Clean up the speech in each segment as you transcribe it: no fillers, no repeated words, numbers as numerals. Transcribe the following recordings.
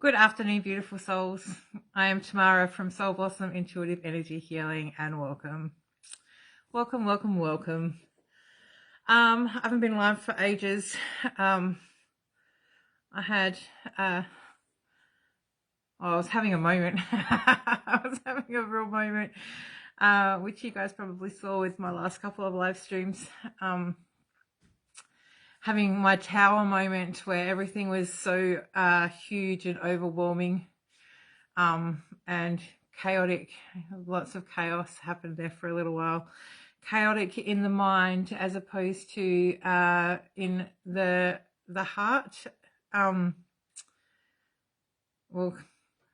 Good afternoon, beautiful souls. I am Tamara from Soul Blossom Intuitive Energy Healing, and welcome. Welcome, welcome, welcome. I haven't been live for ages. I was having a moment. I was having a real moment, which you guys probably saw with my last couple of live streams. Having my tower moment where everything was so huge and overwhelming and chaotic. Lots of chaos happened there for a little while. Chaotic in the mind as opposed to in the heart. Well,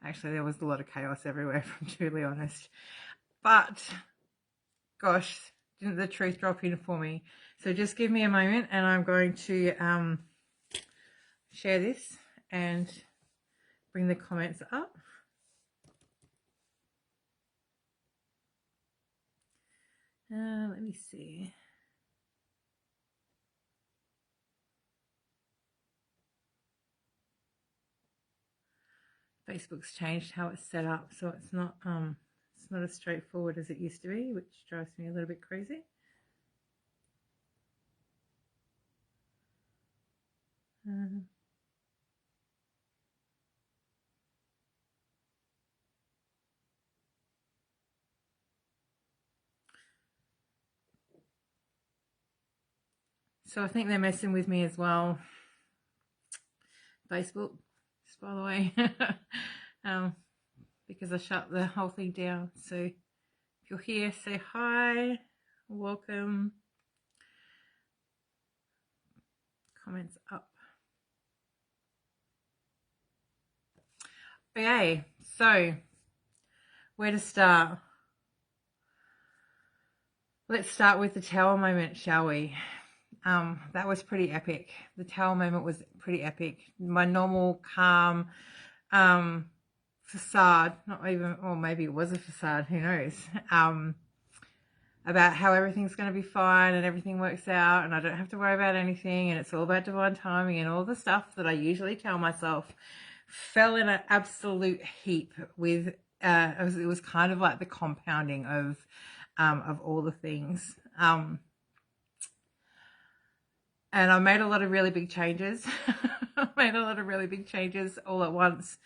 actually there was a lot of chaos everywhere, if I'm truly honest. But gosh, didn't the truth drop in for me? So just give me a moment and I'm going to share this and bring the comments up. Let me see. Facebook's changed how it's set up, so it's not as straightforward as it used to be, which drives me a little bit crazy. So I think they're messing with me as well. Facebook, just by the way, because I shut the whole thing down. So if you're here, say hi, welcome. Comments up. Okay, so where to start? Let's start with the tower moment, shall we? That was pretty epic. The tower moment was pretty epic. My normal calm facade, not even, or maybe it was a facade, who knows, about how everything's going to be fine and everything works out and I don't have to worry about anything and it's all about divine timing and all the stuff that I usually tell myself, fell in an absolute heap with, it was kind of like the compounding of all the things. And I made a lot of really big changes. I made a lot of really big changes all at once.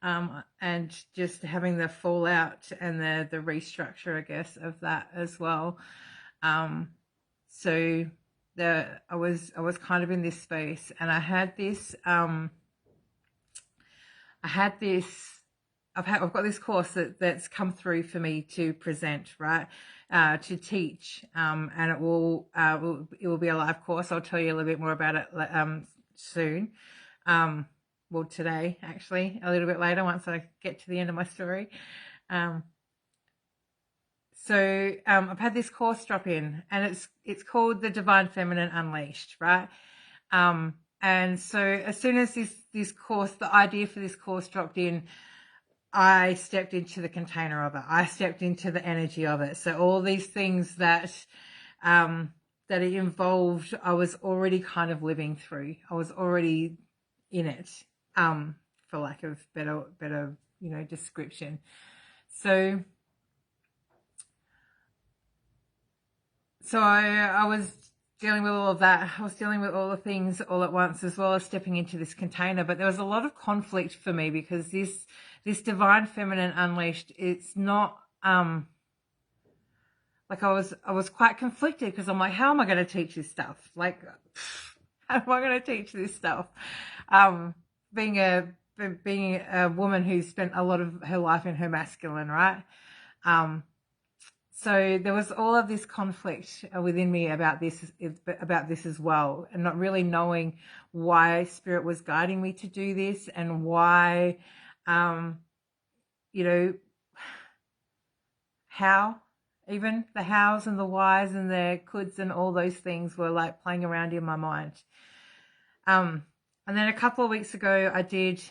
And just having the fallout and the restructure, I guess, of that as well. So I was kind of in this space, and I've got this course that's come through for me to present, right? To teach, and it will be a live course. I'll tell you a little bit more about it soon. Well, today, actually, a little bit later once I get to the end of my story. So I've had this course drop in, and it's called the Divine Feminine Unleashed, right? And so as soon as this course, the idea for this course dropped in, I stepped into the container of it. I stepped into the energy of it. So all these things that it involved, I was already kind of living through. I was already in it, for lack of better, description. So I was dealing with all of that. I was dealing with all the things all at once, as well as stepping into this container. But there was a lot of conflict for me because this Divine Feminine Unleashed, it's not, like I was quite conflicted because I'm like, how am I going to teach this stuff? Like, how am I going to teach this stuff? Being a woman who's spent a lot of her life in her masculine, right? So there was all of this conflict within me about this as well, and not really knowing why Spirit was guiding me to do this and why, how, even the hows and the whys and the coulds and all those things were like playing around in my mind. And then a couple of weeks ago, I did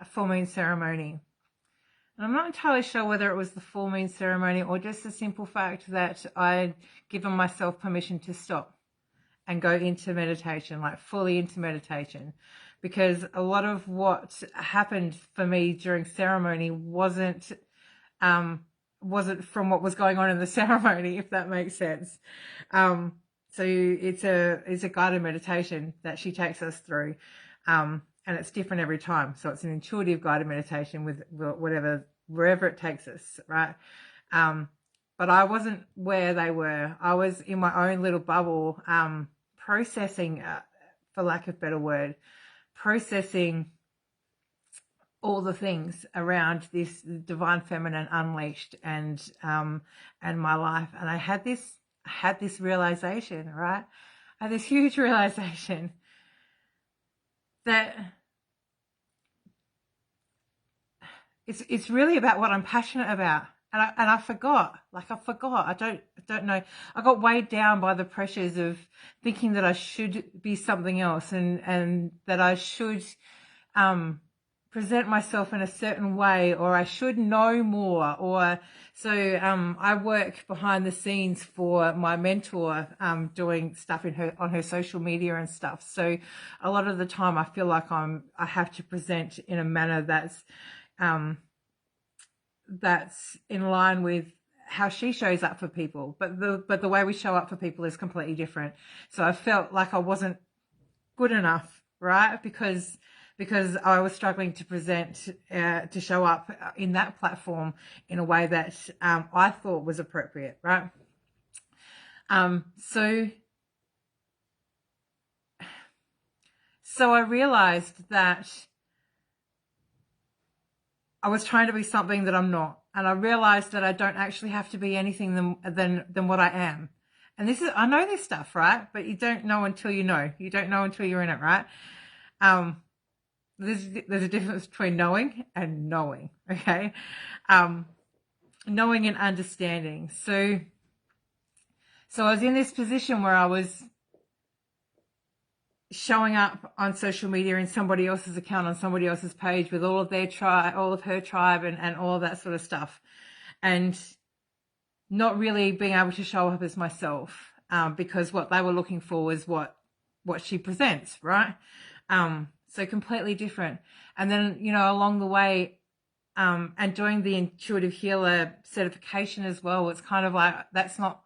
a full moon ceremony. And I'm not entirely sure whether it was the full moon ceremony or just the simple fact that I'd given myself permission to stop and go into meditation, like fully into meditation, because a lot of what happened for me during ceremony um, wasn't from what was going on in the ceremony, if that makes sense. So it's a guided meditation that she takes us through, and it's different every time. So it's an intuitive guided meditation with wherever it takes us, right? But I wasn't where they were. I was in my own little bubble, processing, for lack of a better word, processing all the things around this divine feminine unleashed and my life. And I had this realization, right? I had this huge realization that it's really about what I'm passionate about. And I forgot. I don't know. I got weighed down by the pressures of thinking that I should be something else, and that I should present myself in a certain way, or I should know more. Or so I work behind the scenes for my mentor, doing stuff on her social media and stuff. So a lot of the time I feel like I have to present in a manner that's in line with how she shows up for people, but the way we show up for people is completely different. So I felt like I wasn't good enough, right? Because I was struggling to present, to show up in that platform in a way that I thought was appropriate, right? So I realized that I was trying to be something that I'm not. And I realized that I don't actually have to be anything than what I am. And I know this stuff, right? But you don't know until you know. You don't know until you're in it, right? There's a difference between knowing and knowing, okay? Knowing and understanding. So I was in this position where I was showing up on social media in somebody else's account, on somebody else's page, with all of their tribe, all of her tribe, and all of that sort of stuff, and not really being able to show up as myself, because what they were looking for was what she presents, right? So completely different. And then, along the way, and doing the intuitive healer certification as well, it's kind of like that's not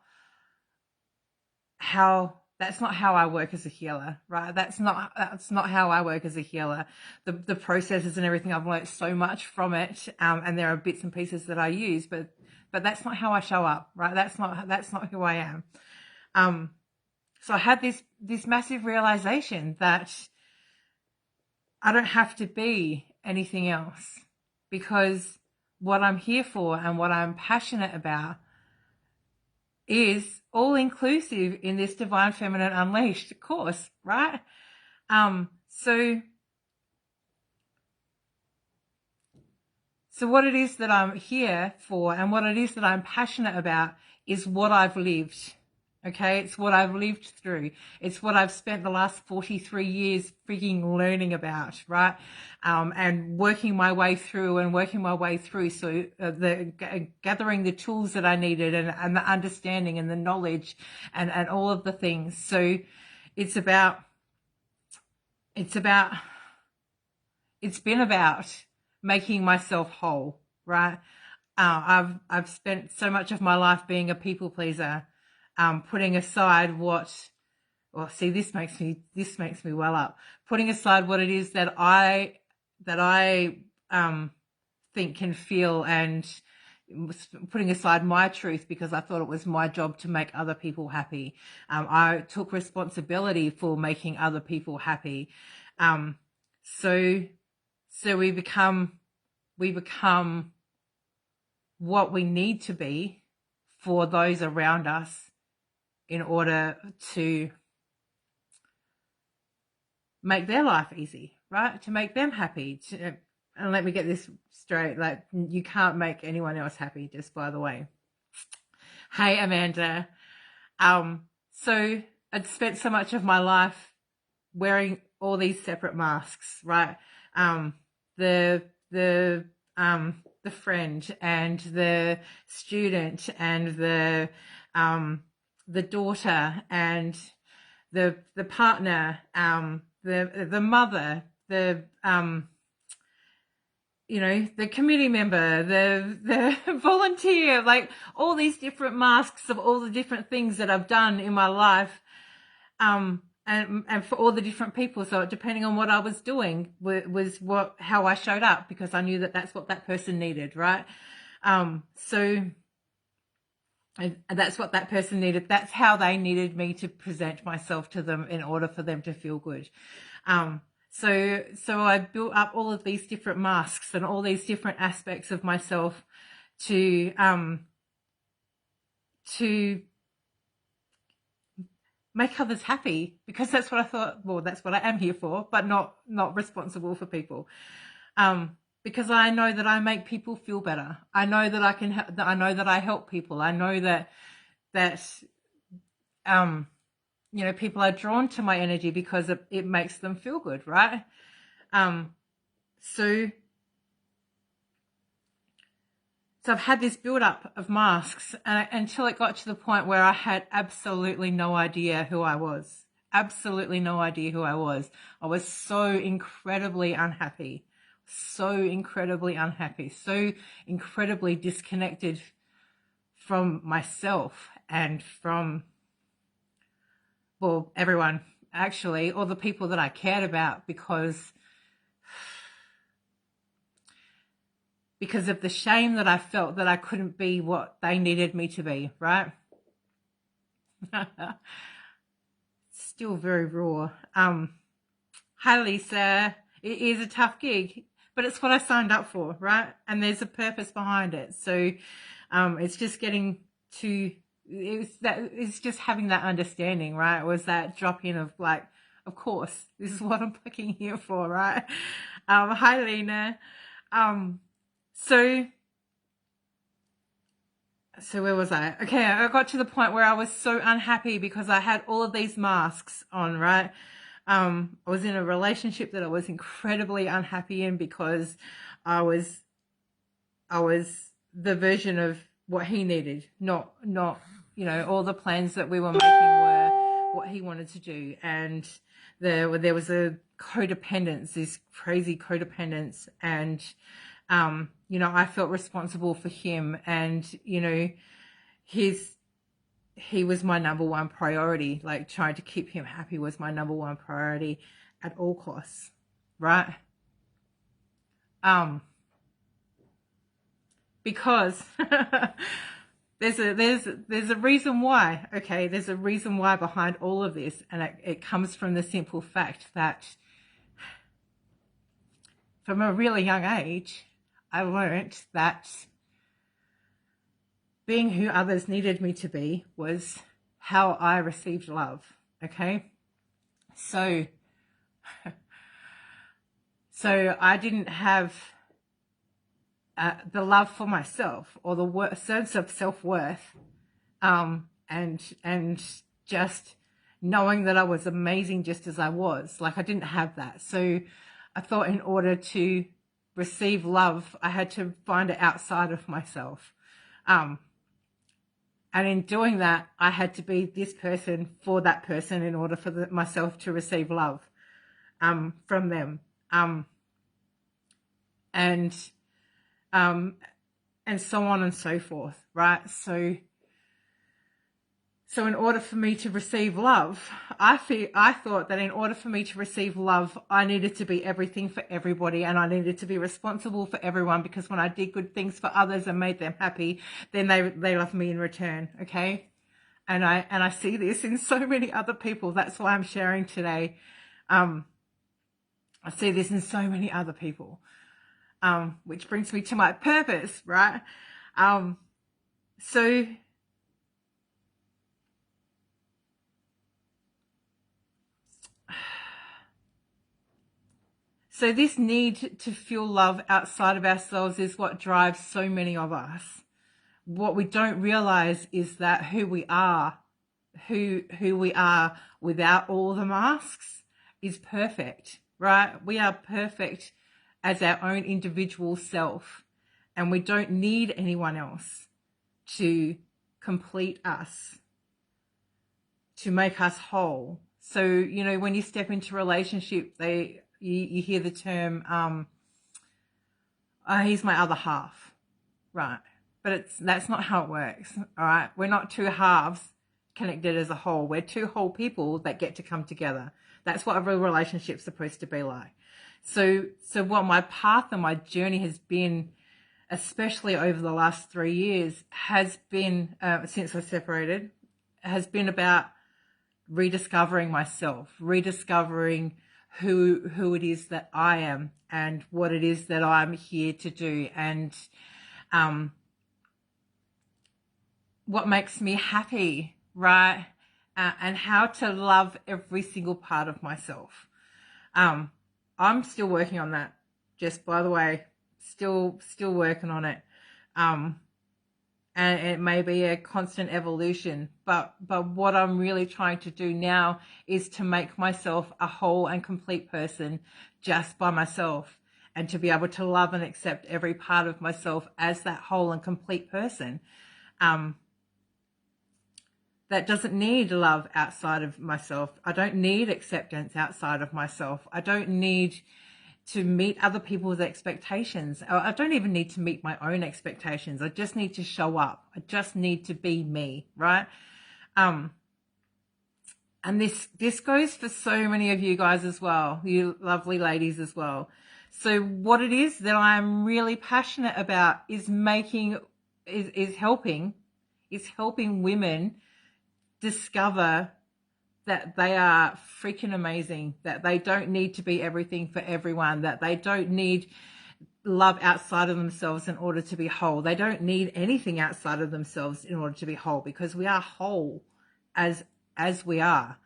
how I work as a healer, right? That's not how I work as a healer. The processes and everything, I've learned so much from it, and there are bits and pieces that I use, but that's not how I show up, right? That's not who I am. So I had this massive realization that I don't have to be anything else, because what I'm here for and what I'm passionate about is all inclusive in this Divine Feminine Unleashed course, right? So what it is that I'm here for and what it is that I'm passionate about is what I've lived. Okay, it's what I've lived through. It's what I've spent the last 43 years freaking learning about, right? And working my way through. So gathering the tools that I needed, and the understanding and the knowledge and all of the things. So it's been about making myself whole, right? I've spent so much of my life being a people pleaser, putting aside this makes me well up. Putting aside what it is that I think, can feel, and putting aside my truth because I thought it was my job to make other people happy. I took responsibility for making other people happy. So we become what we need to be for those around us in order to make their life easy, right? To make them happy. And let me get this straight, like, you can't make anyone else happy, just by the way. Hey, Amanda. So I'd spent so much of my life wearing all these separate masks, right? The friend and the student and the daughter and the partner, the mother, the you know, the community member, the volunteer, like all these different masks of all the different things that I've done in my life, and for all the different people. So depending on what I was doing was how I showed up, because I knew that that's what that person needed, right? So and that's what that person needed. That's how they needed me to present myself to them in order for them to feel good. So I built up all of these different masks and all these different aspects of myself to make others happy, because that's what I thought. Well, that's what I am here for, but not responsible for people. Because I know that I make people feel better. I know that I know that I help people. I know that you know, people are drawn to my energy because it makes them feel good, right? So I've had this build up of masks until it got to the point where I had absolutely no idea who I was. Absolutely no idea who I was. I was so incredibly unhappy, so incredibly disconnected from myself and from, well, everyone, actually, or the people that I cared about, because of the shame that I felt that I couldn't be what they needed me to be, right? Still very raw. Hi, Lisa. It is a tough gig, but it's what I signed up for, right? And there's a purpose behind it. So it's just getting to, it's just having that understanding, right? It was that drop in of like, of course, this is what I'm fucking here for, right? Hi, Lena. So where was I? Okay, I got to the point where I was so unhappy because I had all of these masks on, right? I was in a relationship that I was incredibly unhappy in because I was the version of what he needed, not you know, all the plans that we were making were what he wanted to do. And there was a codependence, this crazy codependence, and you know, I felt responsible for him, and you know, he was my number one priority. Like, trying to keep him happy was my number one priority at all costs, right? Because there's a reason why. Okay, there's a reason why behind all of this, and it comes from the simple fact that from a really young age, I learned that being who others needed me to be was how I received love. Okay, so I didn't have the love for myself, or the sense of self-worth, and just knowing that I was amazing just as I was. Like, I didn't have that. So I thought in order to receive love, I had to find it outside of myself. And in doing that, I had to be this person for that person in order for myself to receive love from them. And so on and so forth, right? So in order for me to receive love, I thought that in order for me to receive love, I needed to be everything for everybody, and I needed to be responsible for everyone, because when I did good things for others and made them happy, then they loved me in return. Okay. And I see this in so many other people. That's why I'm sharing today. I see this in so many other people. Which brings me to my purpose, right? So this need to feel love outside of ourselves is what drives so many of us. What we don't realize is that who we are without all the masks is perfect, right? We are perfect as our own individual self, and we don't need anyone else to complete us, to make us whole. So, you know, when you step into a relationship, you hear the term, oh, he's my other half, right? But that's not how it works, all right? We're not two halves connected as a whole. We're two whole people that get to come together. That's what a real relationship's supposed to be like. So what my path and my journey has been, especially over the last 3 years, has been, since I separated, has been about rediscovering myself, rediscovering who it is that I am and what it is that I'm here to do, and what makes me happy, right? And how to love every single part of myself. I'm still working on that, just by the way, still working on it. And it may be a constant evolution, but what I'm really trying to do now is to make myself a whole and complete person just by myself, and to be able to love and accept every part of myself as that whole and complete person. That doesn't need love outside of myself. I don't need acceptance outside of myself. I don't need to meet other people's expectations. I don't even need to meet my own expectations. I just need to show up. I just need to be me, right? And this goes for so many of you guys as well, you lovely ladies as well. So what it is that I'm really passionate about is helping women discover that they are freaking amazing, that they don't need to be everything for everyone, that they don't need love outside of themselves in order to be whole. They don't need anything outside of themselves in order to be whole, because we are whole as we are.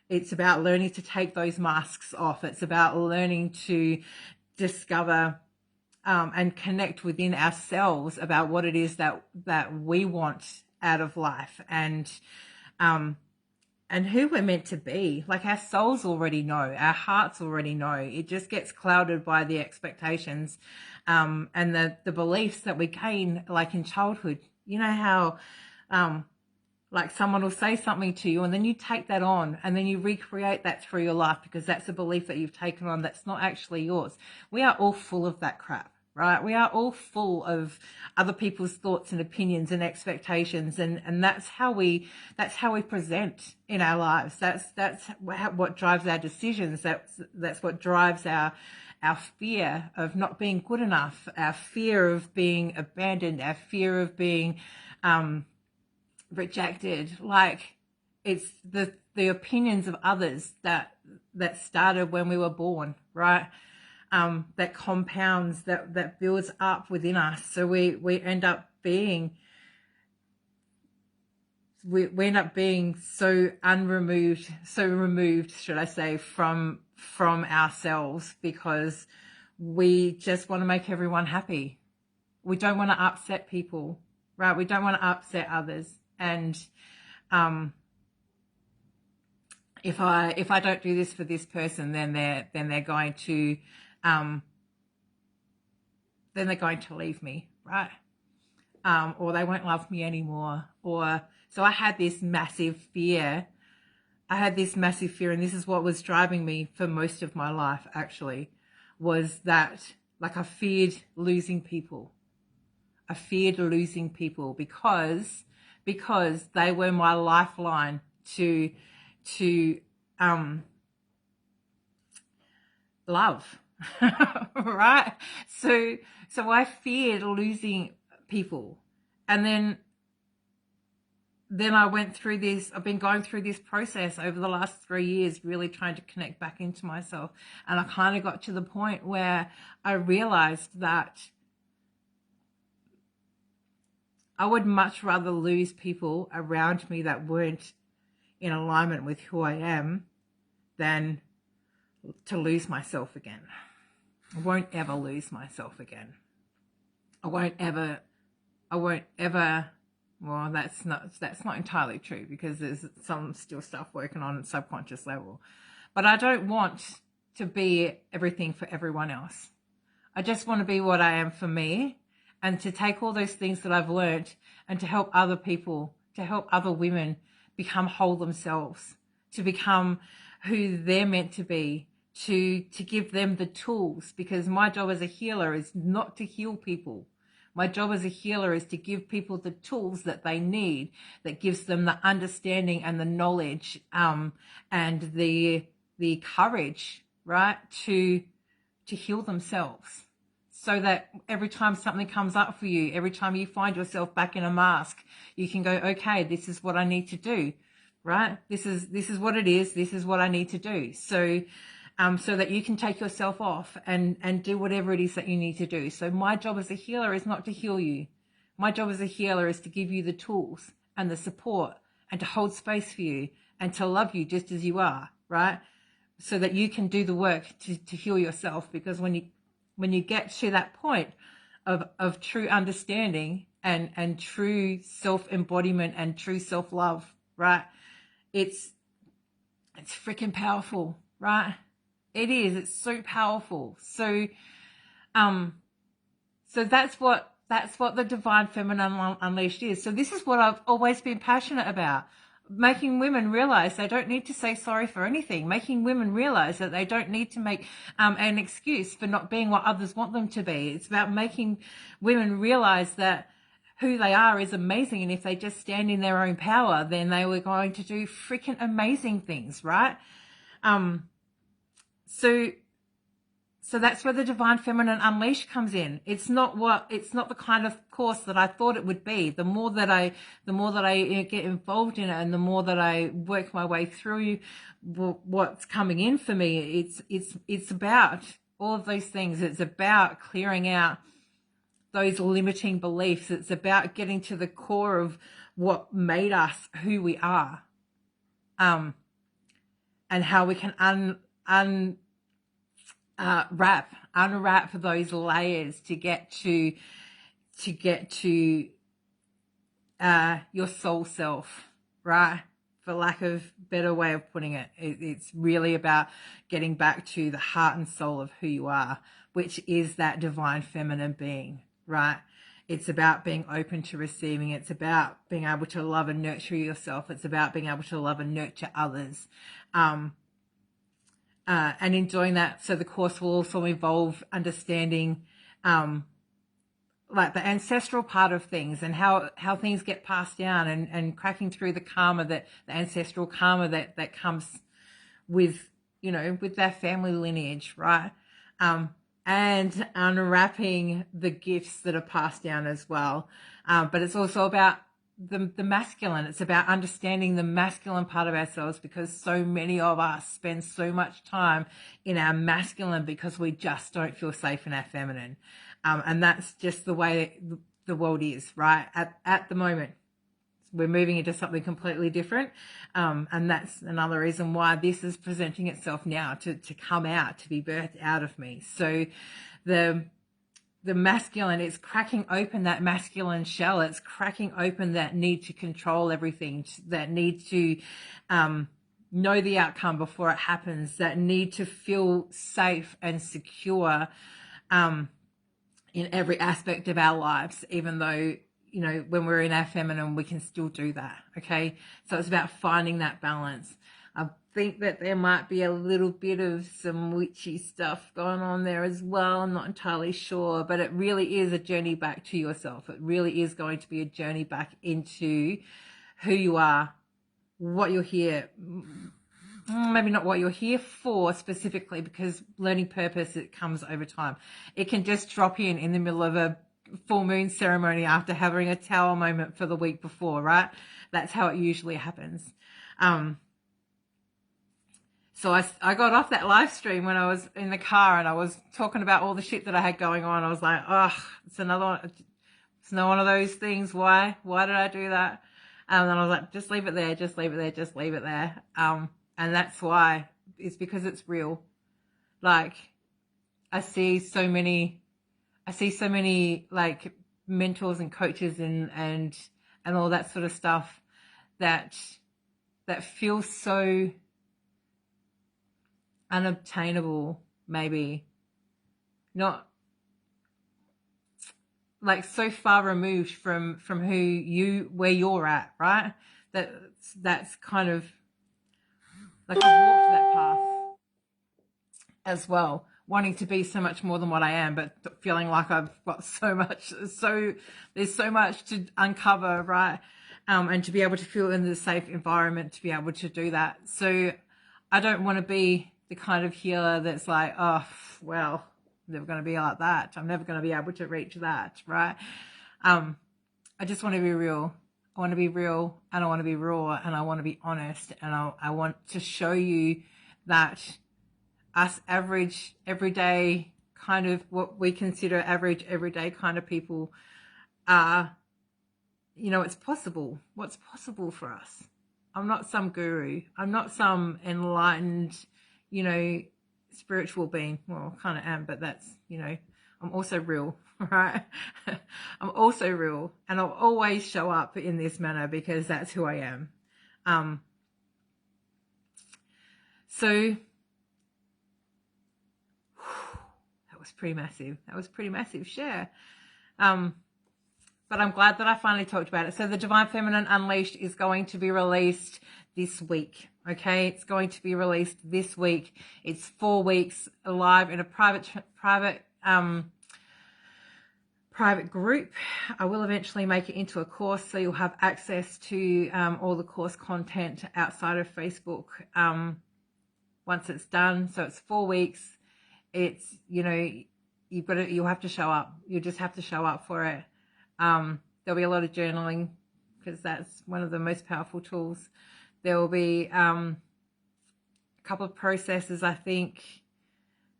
It's about learning to take those masks off. It's about learning to discover and connect within ourselves about what it is that we want out of life, and who we're meant to be. Like, our souls already know, our hearts already know. It just gets clouded by the expectations and the beliefs that we gain, like in childhood. You know how like someone will say something to you and then you take that on and then you recreate that through your life, because that's a belief that you've taken on that's not actually yours. We are all full of that crap, right? We are all full of other people's thoughts and opinions and expectations, and that's how we present in our lives. That's what drives our decisions. That's what drives our fear of not being good enough, our fear of being abandoned, our fear of being rejected. Like, it's the opinions of others that started when we were born, right? That compounds, that builds up within us. So we end up being so removed, should I say, from ourselves, because we just want to make everyone happy. We don't want to upset people, right? We don't want to upset others. And if I don't do this for this person, then they're going to leave me, right? Or they won't love me anymore. So I had this massive fear. And this is what was driving me for most of my life, actually, was that, like, I feared losing people. Because they were my lifeline to love. Right? So I feared losing people. And then I've been going through this process over the last 3 years, really trying to connect back into myself. And I kind of got to the point where I realized that I would much rather lose people around me that weren't in alignment with who I am than to lose myself again. I won't ever lose myself again. I won't ever, well, that's not entirely true, because there's some still stuff working on a subconscious level. But I don't want to be everything for everyone else. I just want to be what I am for me, and to take all those things that I've learned and to help other people, to help other women become whole themselves, to become who they're meant to be, to give them the tools, because my job as a healer is not to heal people. My job as a healer is to give people the tools that they need, that gives them the understanding and the knowledge, and the courage, right, to heal themselves. So that every time something comes up for you, every time you find yourself back in a mask, you can go, okay, this is what I need to do, right? This is what it is. This is what I need to do. So that you can take yourself off and do whatever it is that you need to do. So my job as a healer is not to heal you. My job as a healer is to give you the tools and the support and to hold space for you and to love you just as you are, right? So that you can do the work to heal yourself. Because when you get to that point of true understanding and true self-embodiment and true self-love, right? It's freaking powerful, right? It is. It's so powerful. So that's what the Divine Feminine Unleashed is. So this is what I've always been passionate about. Making women realize they don't need to say sorry for anything. Making women realize that they don't need to make an excuse for not being what others want them to be. It's about making women realize that who they are is amazing. And if they just stand in their own power, then they were going to do freaking amazing things, right? So that's where the Divine Feminine Unleashed comes in. It's not the kind of course that I thought it would be. The more that I get involved in it, and the more that I work my way through what's coming in for me, it's about all of those things. It's about clearing out those limiting beliefs. It's about getting to the core of what made us who we are, and how we can unwrap those layers to get to your soul self, right? For lack of better way of putting it, it's really about getting back to the heart and soul of who you are, which is that divine feminine being, right? It's about being open to receiving. It's about being able to love and nurture yourself. It's about being able to love and nurture others. And in doing that, so the course will also involve understanding like the ancestral part of things, and how things get passed down, and cracking through the karma, the ancestral karma that comes with, with their family lineage, right? And unwrapping the gifts that are passed down as well. But it's also about the masculine. It's about understanding the masculine part of ourselves, because so many of us spend so much time in our masculine because we just don't feel safe in our feminine. And that's just the way the world is, right? At the moment, we're moving into something completely different. And that's another reason why this is presenting itself now to come out, to be birthed out of me. So the masculine is cracking open that masculine shell. It's cracking open that need to control everything, that need to know the outcome before it happens, that need to feel safe and secure in every aspect of our lives, even though, when we're in our feminine, we can still do that. Okay. So it's about finding that balance. I think that there might be a little bit of some witchy stuff going on there as well. I'm not entirely sure, but it really is a journey back to yourself. It really is going to be a journey back into who you are, what you're here, maybe not what you're here for specifically, because learning purpose, it comes over time. It can just drop in the middle of a full moon ceremony after having a tower moment for the week before, right? That's how it usually happens. So I got off that live stream when I was in the car, and I was talking about all the shit that I had going on. I was like, oh, it's another one. It's not one of those things. Why did I do that? And then I was like, just leave it there. Just leave it there. Just leave it there. And that's why. It's because it's real. Like, I see so many like mentors and coaches and all that sort of stuff that feel so unobtainable, maybe not, like so far removed from where you're at, right? That's kind of Like I've walked that path as well, wanting to be so much more than what I am, but feeling like I've got so much, there's so much to uncover, right? And to be able to feel in the safe environment to be able to do that. So I don't want to be the kind of healer that's like, oh, well, I'm never going to be like that. I'm never going to be able to reach that, right? I just want to be real. I want to be real, and I want to be raw, and I want to be honest, and I want to show you that us average, everyday kind of what we consider average, everyday kind of people are, you know, it's possible. What's possible for us? I'm not some guru. I'm not some enlightened, you know, spiritual being. Well, I kind of am, but that's, you know, I'm also real, right? I'm also real, and I'll always show up in this manner because that's who I am. So that was pretty massive. That was pretty massive share. But I'm glad that I finally talked about it. So the Divine Feminine Unleashed is going to be released this week. Okay, it's going to be released this week. It's 4 weeks live in a private group. I will eventually make it into a course, so you'll have access to all the course content outside of Facebook once it's done. So it's 4 weeks. It's, you know, you'll have to show up. You just have to show up for it. There'll be a lot of journaling because that's one of the most powerful tools. There will be a couple of processes, I think.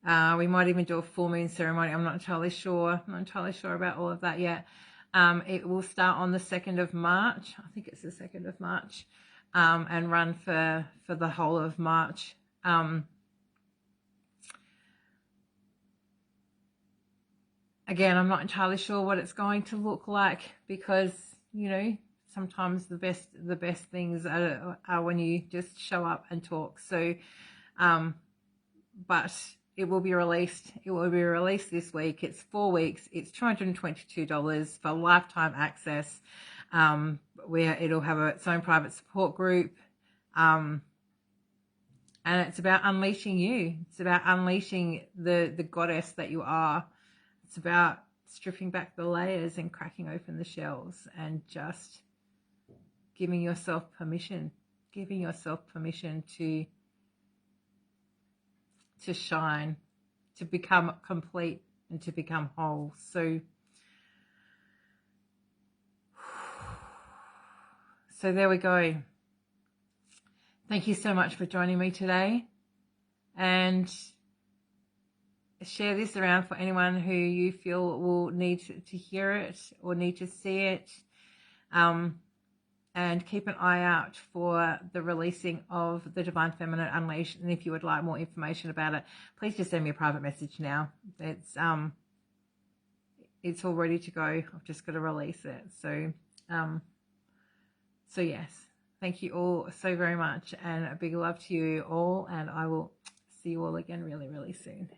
We might even do a full moon ceremony. I'm not entirely sure. I'm not entirely sure about all of that yet. It will start on the 2nd of March. I think it's the 2nd of March, and run for the whole of March. Again, I'm not entirely sure what it's going to look like because, you know, sometimes the best things are when you just show up and talk. So, but it will be released. It will be released this week. It's 4 weeks. It's $222 for lifetime access, where it'll have its own private support group. And it's about unleashing you. It's about unleashing the goddess that you are. It's about stripping back the layers and cracking open the shells and just giving yourself permission to shine, to become complete and to become whole. So there we go. Thank you so much for joining me today, and share this around for anyone who you feel will need to hear it or need to see it. And keep an eye out for the releasing of the Divine Feminine Unleashed. And if you would like more information about it, please just send me a private message now. It's all ready to go. I've just got to release it. So yes, thank you all so very much, and a big love to you all, and I will see you all again really, really soon.